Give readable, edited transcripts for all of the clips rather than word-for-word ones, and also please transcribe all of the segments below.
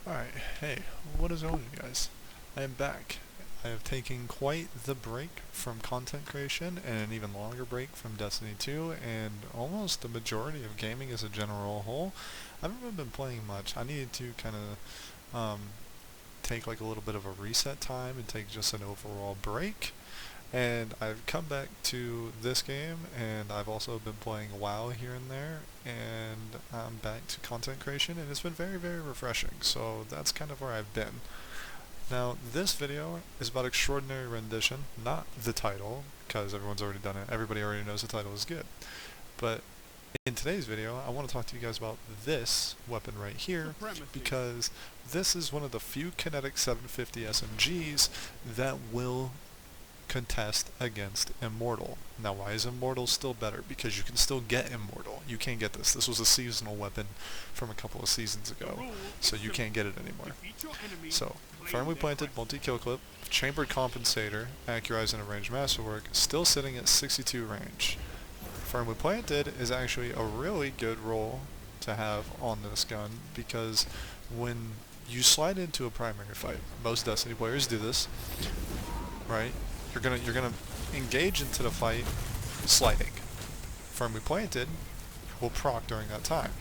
Alright, hey, what is going on, you guys? I am back. I have taken quite the break from content creation and an even longer break from Destiny 2 and almost the majority of gaming as a general whole. I haven't really been playing much. I needed to kind of take like a little bit of a reset time and take just an overall break. And I've come back to this game, and I've also been playing WoW here and there, and I'm back to content creation, and it's been very, very refreshing. So that's kind of where I've been. Now, this video is about Extraordinary Rendition, not the title, because everyone's already done it. Everybody already knows the title is good. But in today's video, I want to talk to you guys about this weapon right here, because this is one of the few kinetic 750 SMGs that will contest against Immortal. Now, why is Immortal still better? Because you can still get Immortal. You can't get this. This was a seasonal weapon from a couple of seasons ago, so you can't get it anymore. So, firmly planted, multi-kill clip, chambered compensator, accurizing and ranged masterwork, still sitting at 62 range. Firmly planted is actually a really good roll to have on this gun, because when you slide into a primary fight, most Destiny players do this, right? You're gonna engage into the fight sliding. Firmly planted will proc during that time,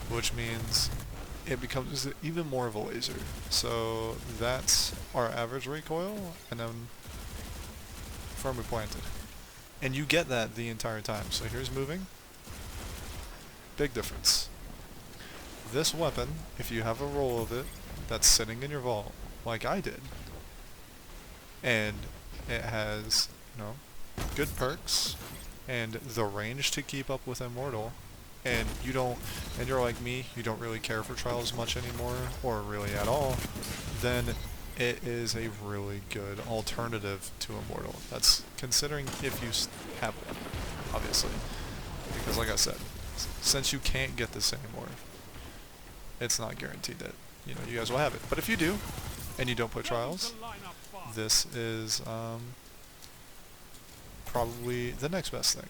which means it becomes even more of a laser. So that's our average recoil, and then firmly planted. And you get that the entire time. So here's moving. Big difference. This weapon, if you have a roll of it that's sitting in your vault, like I did, and it has, good perks and the range to keep up with Immortal, and you're like me, you don't really care for trials much anymore, or really at all, then it is a really good alternative to Immortal. That's considering if you have one, obviously. Because like I said, since you can't get this anymore, it's not guaranteed that, you guys will have it. But if you do, and you don't play trials, this is probably the next best thing.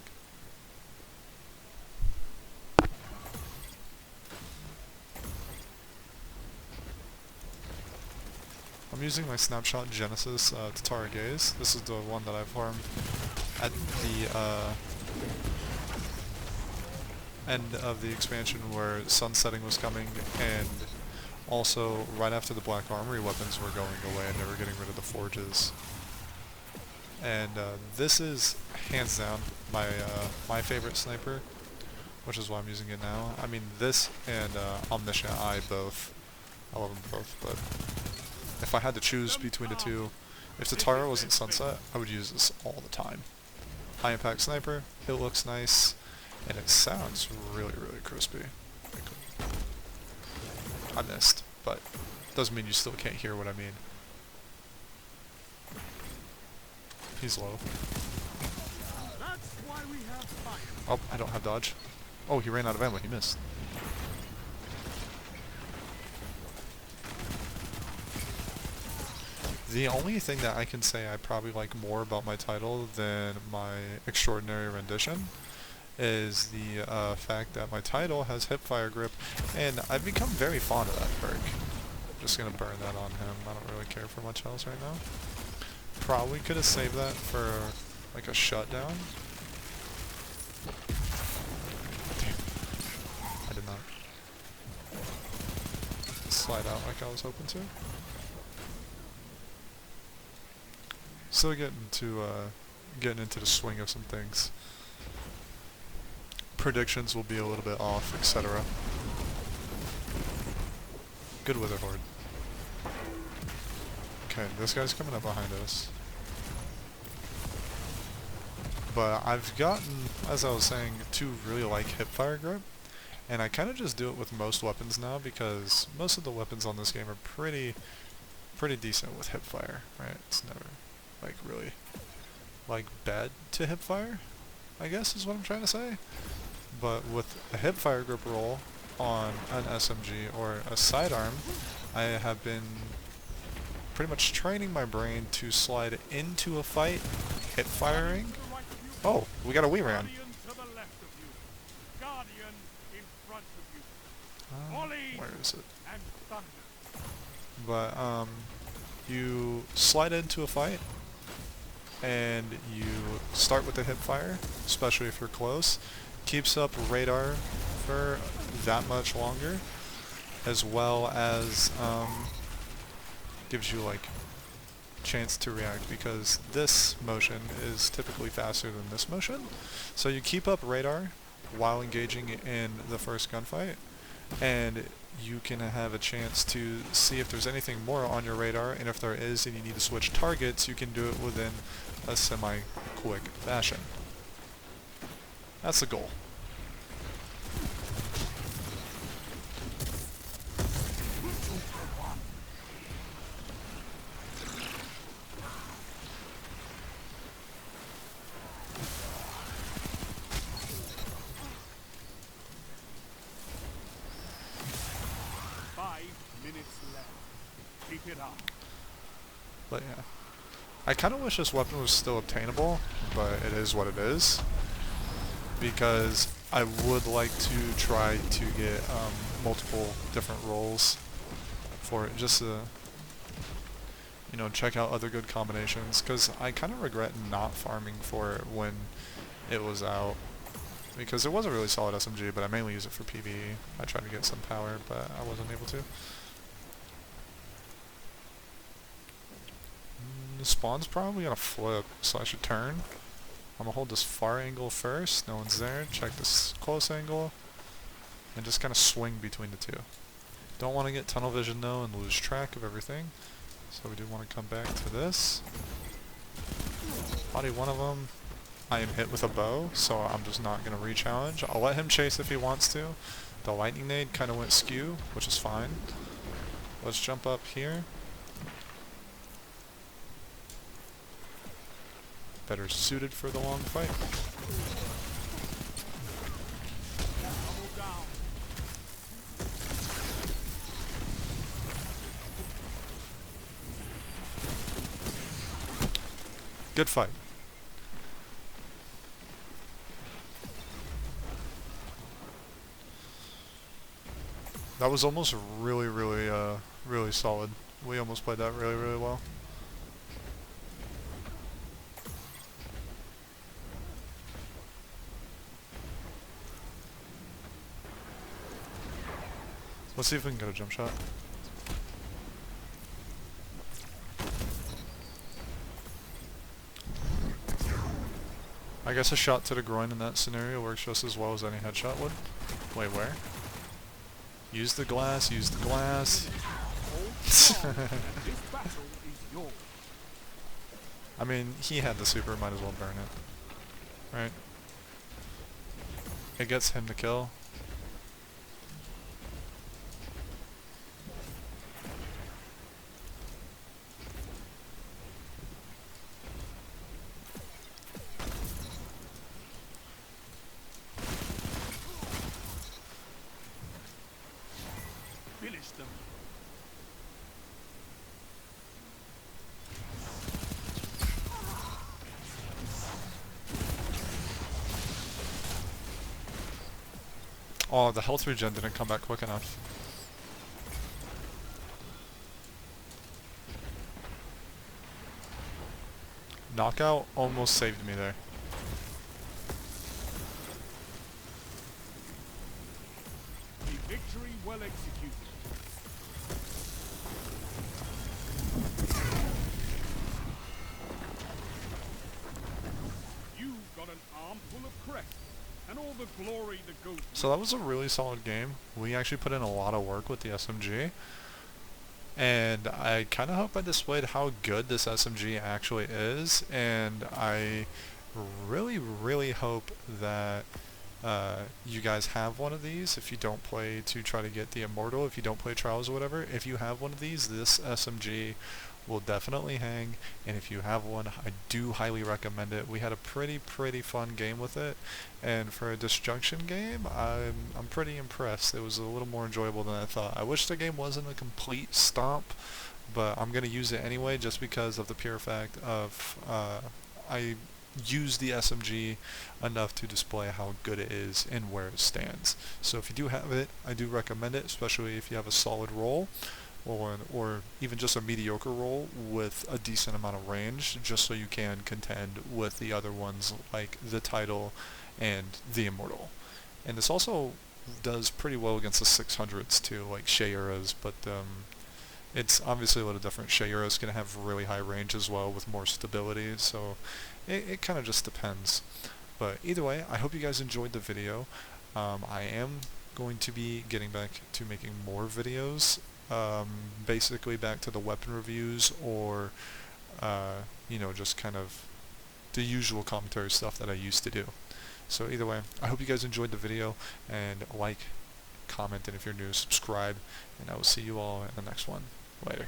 I'm using my Snapshot Genesis Tatara Gaze. This is the one that I farmed at the end of the expansion where sunsetting was coming, and also right after the Black Armory weapons were going away and they were getting rid of the forges. And this is hands down my favorite sniper, which is why I'm using it now. I mean, this and Omniscient Eye both. I love them both, but if I had to choose between the two, if Tatara wasn't sunset, I would use this all the time. High impact sniper, it looks nice, and it sounds really, really crispy. I missed, but doesn't mean you still can't hear what I mean. He's low. Oh, I don't have dodge. Oh, he ran out of ammo. He missed. The only thing that I can say I probably like more about my title than my Extraordinary Rendition is the fact that my title has hipfire grip, and I've become very fond of that perk. I'm just gonna burn that on him. I don't really care for much else right now. Probably could have saved that for like a shutdown. Damn. I did not slide out like I was hoping to. Still getting into the swing of some things. Predictions will be a little bit off, etc. Good Wither Horde. Okay, this guy's coming up behind us. But I've gotten, as I was saying, to really like hipfire grip, and I kind of just do it with most weapons now, because most of the weapons on this game are pretty decent with hipfire, right? It's never like really like bad to hipfire, I guess is what I'm trying to say. But with a hipfire grip roll on an SMG or a sidearm, I have been pretty much training my brain to slide into a fight, hip firing. Oh, we got a wee ran. Where is it? but you slide into a fight and you start with the hip fire, especially if you're close. Keeps up radar for that much longer, as well as gives you like chance to react, because this motion is typically faster than this motion. So you keep up radar while engaging in the first gunfight, and you can have a chance to see if there's anything more on your radar, and if there is and you need to switch targets, you can do it within a semi-quick fashion. That's the goal. But yeah, I kind of wish this weapon was still obtainable, but it is what it is, because I would like to try to get multiple different roles for it, just to, you know, check out other good combinations, because I kind of regret not farming for it when it was out, because it was a really solid SMG, but I mainly use it for PvE. I tried to get some power, but I wasn't able to. The spawn's probably gonna flip, so I should turn. I'm gonna hold this far angle first, no one's there, check this close angle, and just kind of swing between the two. Don't want to get tunnel vision though and lose track of everything, so we do want to come back to this. Body one of them. I am hit with a bow, so I'm just not gonna re-challenge. I'll let him chase if he wants to. The lightning nade kind of went skew, which is fine. Let's jump up here. Better suited for the long fight. Good fight. That was almost really solid. We almost played that really well. Let's see if we can get a jump shot. I guess a shot to the groin in that scenario works just as well as any headshot would. Wait, where? Use the glass, use the glass. I mean, he had the super, might as well burn it. Right? It gets him to kill. Finish them. Oh, the health regen didn't come back quick enough. Knockout almost saved me there. A victory well executed. You've got an armful of crest. And all the glory that goes. So that was a really solid game. We actually put in a lot of work with the SMG. And I kind of hope I displayed how good this SMG actually is. And I really hope that you guys have one of these. If you don't play to try to get the Immortal, if you don't play Trials or whatever, if you have one of these, this SMG will definitely hang, and if you have one, I do highly recommend it. We had a pretty fun game with it, and for a disjunction game, I'm pretty impressed. It was a little more enjoyable than I thought. I wish the game wasn't a complete stomp, but I'm going to use it anyway just because of the pure fact of I use the SMG enough to display how good it is and where it stands. So if you do have it, I do recommend it, especially if you have a solid roll. or even just a mediocre role with a decent amount of range, just so you can contend with the other ones like the Title and the Immortal. And this also does pretty well against the 600s too, like Shayura's, but it's obviously a little different. Shayura's going to have really high range as well with more stability, so it kind of just depends. But either way, I hope you guys enjoyed the video. I am going to be getting back to making more videos, basically back to the weapon reviews or, just kind of the usual commentary stuff that I used to do. So either way, I hope you guys enjoyed the video, and like, comment, and if you're new, subscribe, and I will see you all in the next one. Later.